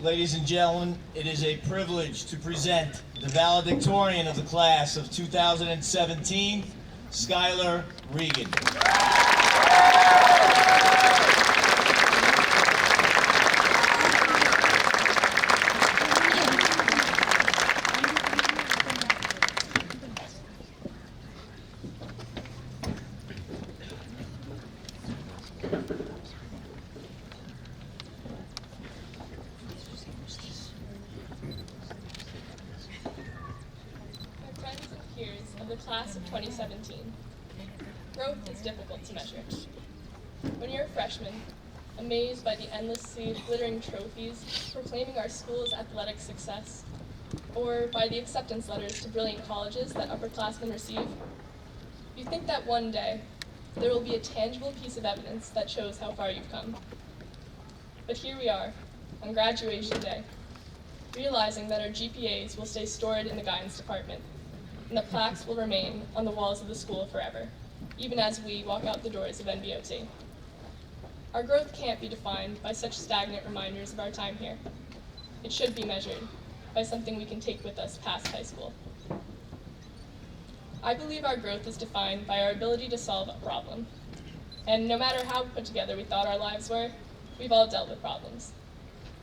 Ladies and gentlemen, it is a privilege to present the valedictorian of the class of 2017, Skylar Regan. Of the class of 2017. Growth is difficult to measure. When you're a freshman, amazed by the endlessly glittering trophies proclaiming our school's athletic success, or by the acceptance letters to brilliant colleges that upperclassmen receive, you think that one day there will be a tangible piece of evidence that shows how far you've come. But here we are, on graduation day, realizing that our GPAs will stay stored in the guidance department, and the plaques will remain on the walls of the school forever, even as we walk out the doors of NVOT. Our growth can't be defined by such stagnant reminders of our time here. It should be measured by something we can take with us past high school. I believe our growth is defined by our ability to solve a problem. And no matter how put together we thought our lives were, we've all dealt with problems,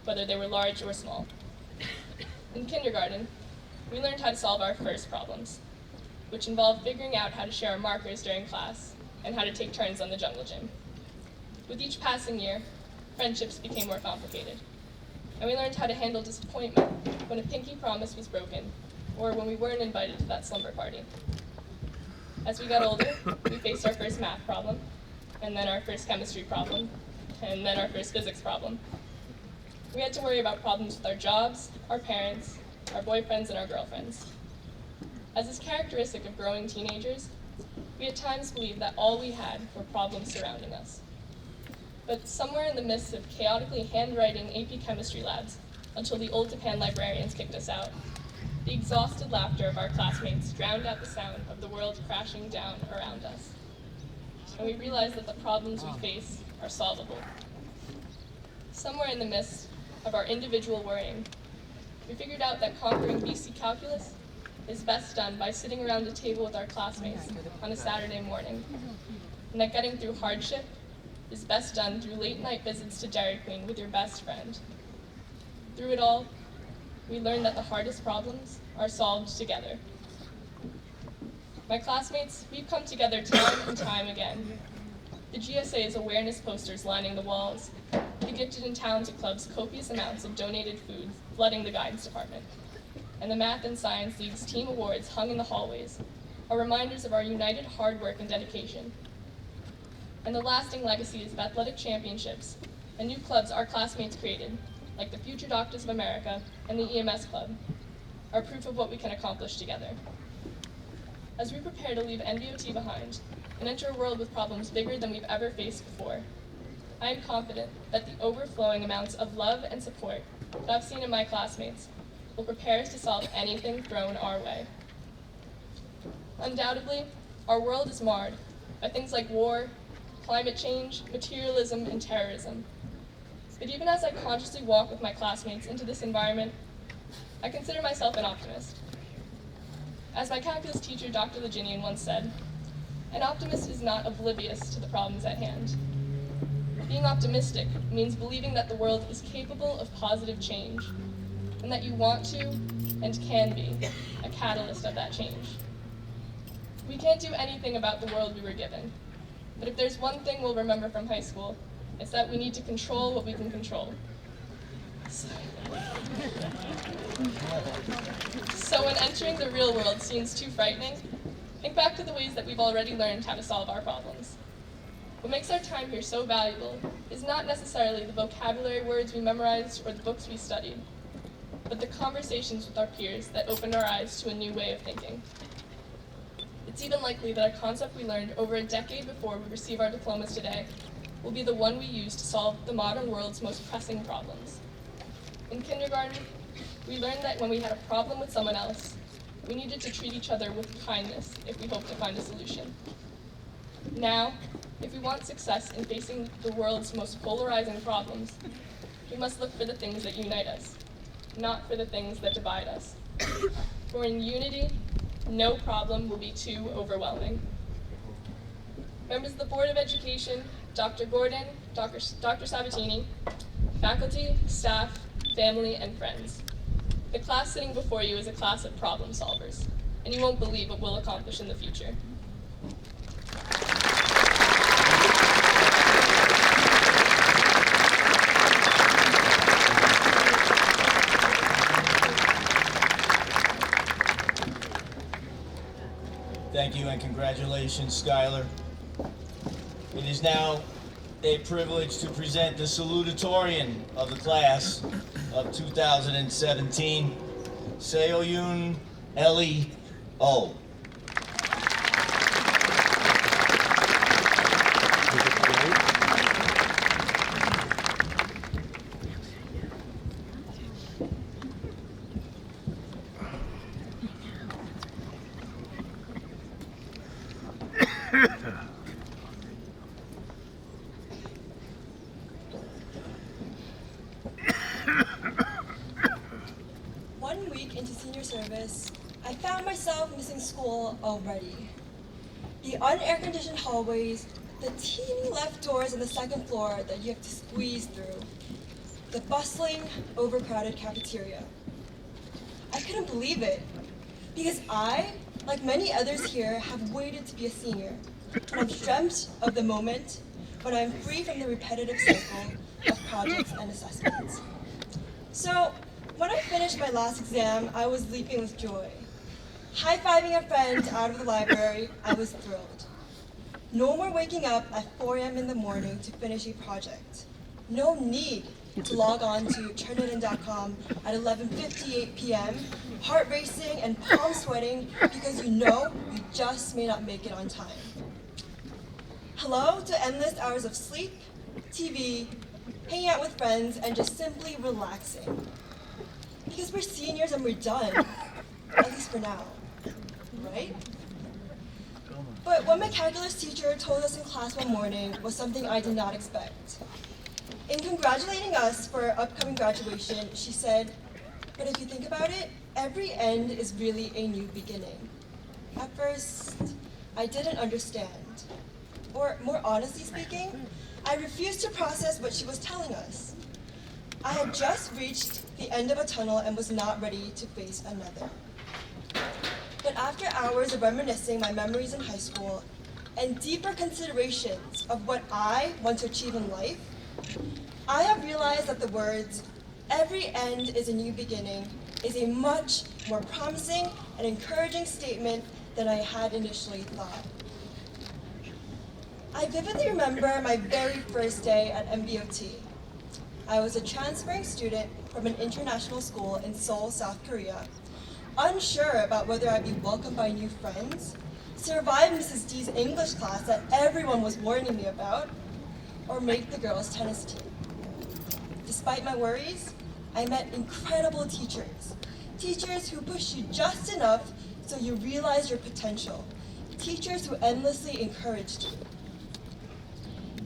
whether they were large or small. In kindergarten, we learned how to solve our first problems, which involved figuring out how to share our markers during class and how to take turns on the jungle gym. With each passing year, friendships became more complicated, and we learned how to handle disappointment when a pinky promise was broken or when we weren't invited to that slumber party. As we got older, we faced our first math problem, and then our first chemistry problem, and then our first physics problem. We had to worry about problems with our jobs, our parents, our boyfriends, and our girlfriends. As is characteristic of growing teenagers, we at times believed that all we had were problems surrounding us. But somewhere in the midst of chaotically handwriting AP chemistry labs until the old Japan librarians kicked us out, the exhausted laughter of our classmates drowned out the sound of the world crashing down around us. And we realized that the problems we face are solvable. Somewhere in the midst of our individual worrying, we figured out that conquering BC calculus is best done by sitting around a table with our classmates on a Saturday morning, and that getting through hardship is best done through late-night visits to Dairy Queen with your best friend. Through it all, we learned that the hardest problems are solved together. My classmates, we've come together time and time again. The GSA's awareness posters lining the walls, the Gifted and Talented Club's copious amounts of donated food flooding the guidance department, and the Math and Science League's team awards hung in the hallways are reminders of our united hard work and dedication. And the lasting legacies of athletic championships and new clubs our classmates created, like the Future Doctors of America and the EMS Club, are proof of what we can accomplish together. As we prepare to leave NVOT behind and enter a world with problems bigger than we've ever faced before, I am confident that the overflowing amounts of love and support that I've seen in my classmates will prepare us to solve anything thrown our way. Undoubtedly, our world is marred by things like war, climate change, materialism, and terrorism. But even as I consciously walk with my classmates into this environment, I consider myself an optimist. As my calculus teacher, Dr. Leginian, once said, an optimist is not oblivious to the problems at hand. Being optimistic means believing that the world is capable of positive change, and that you want to and can be a catalyst of that change. We can't do anything about the world we were given, but if there's one thing we'll remember from high school, it's that we need to control what we can control. So when entering the real world seems too frightening, think back to the ways that we've already learned how to solve our problems. What makes our time here so valuable is not necessarily the vocabulary words we memorized or the books we studied, but the conversations with our peers that opened our eyes to a new way of thinking. It's even likely that a concept we learned over a decade before we receive our diplomas today will be the one we use to solve the modern world's most pressing problems. In kindergarten, we learned that when we had a problem with someone else, we needed to treat each other with kindness if we hoped to find a solution. Now, if we want success in facing the world's most polarizing problems, We must look for the things that unite us, not for the things that divide us. For in unity, no problem will be too overwhelming. Members of the Board of Education, Dr. Gordon, Dr. Sabatini, faculty, staff, family, and friends. The class sitting before you is a class of problem solvers, and you won't believe what we'll accomplish in the future. Thank you and congratulations, Skylar. It is now a privilege to present the Salutatorian of the class of 2017, Seoyun Ellie O. One week into senior service, I found myself missing school already. The unair-conditioned hallways, the teeny left doors on the second floor that you have to squeeze through, the bustling, overcrowded cafeteria. I couldn't believe it, because I, like many others here, have waited to be a senior, and I've dreamt of the moment when I'm free from the repetitive cycle of projects and assessments. So, when I finished my last exam, I was leaping with joy. High-fiving a friend out of the library, I was thrilled. No more waking up at 4 a.m. in the morning to finish a project. No need to log on to Turnitin.com at 11:58 p.m., heart racing and palm sweating because you know you just may not make it on time. Hello to endless hours of sleep, TV, hanging out with friends, and just simply relaxing. Because we're seniors and we're done, at least for now, right? But what my calculus teacher told us in class one morning was something I did not expect. In congratulating us for our upcoming graduation, she said, but if you think about it, every end is really a new beginning. At first, I didn't understand. Or more honestly speaking, I refused to process what she was telling us. I had just reached the end of a tunnel and was not ready to face another. But after hours of reminiscing my memories in high school and deeper considerations of what I want to achieve in life, I have realized that the words, "every end is a new beginning," is a much more promising and encouraging statement than I had initially thought. I vividly remember my very first day at NVOT. I was a transferring student from an international school in Seoul, South Korea, unsure about whether I'd be welcomed by new friends, survive Mrs. D's English class that everyone was warning me about, or make the girls' tennis team. Despite my worries, I met incredible teachers. Teachers who push you just enough so you realize your potential. Teachers who endlessly encouraged you.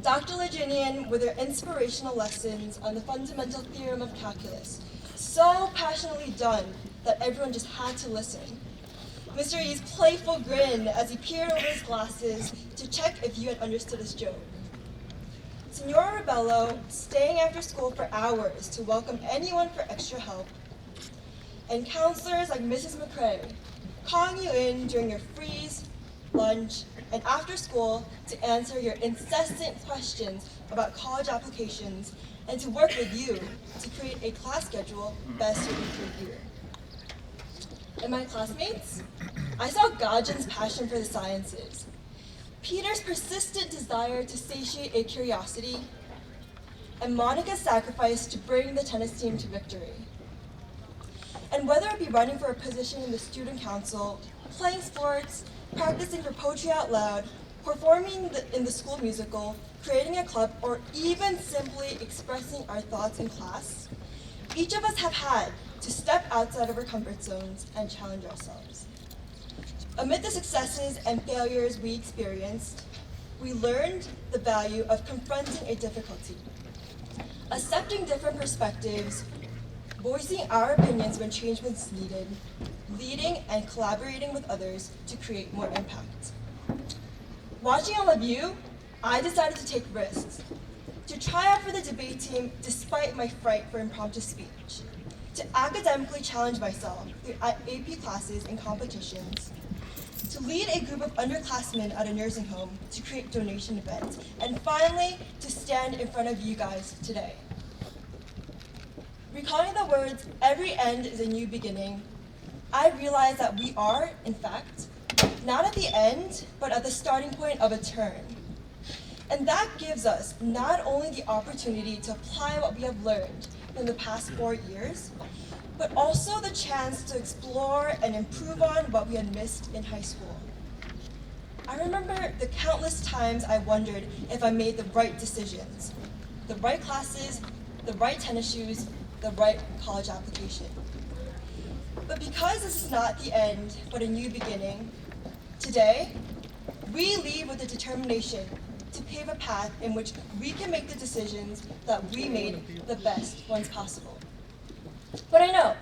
Dr. Leginian with her inspirational lessons on the fundamental theorem of calculus, so passionately done that everyone just had to listen. Mr. Yi's playful grin as he peered over his glasses to check if you had understood his joke. Senora Rebello staying after school for hours to welcome anyone for extra help. And counselors like Mrs. McCrae calling you in during your freeze, lunch, and after school to answer your incessant questions about college applications and to work with you to create a class schedule best suited for you. And my classmates, I saw Gajan's passion for the sciences, Peter's persistent desire to satiate a curiosity, and Monica's sacrifice to bring the tennis team to victory. And whether it be running for a position in the student council, playing sports, practicing for poetry out loud, performing in the school musical, creating a club, or even simply expressing our thoughts in class, each of us have had to step outside of our comfort zones and challenge ourselves. Amid the successes and failures we experienced, we learned the value of confronting a difficulty. accepting different perspectives, voicing our opinions when change was needed, leading and collaborating with others to create more impact. Watching all of you, I decided to take risks, to try out for the debate team despite my fright for impromptu speech, to academically challenge myself through AP classes and competitions, to lead a group of underclassmen at a nursing home to create donation events, and finally, to stand in front of you guys today. Recalling the words, "Every end is a new beginning," I realized that we are, in fact, not at the end, but at the starting point of a turn. And that gives us not only the opportunity to apply what we have learned in the past 4 years, but also the chance to explore and improve on what we had missed in high school. I remember the countless times I wondered if I made the right decisions, the right classes, the right tennis shoes, the right college application. But because this is not the end, but a new beginning, today, we leave with the determination to pave a path in which we can make the decisions that we made the best ones possible. But I know,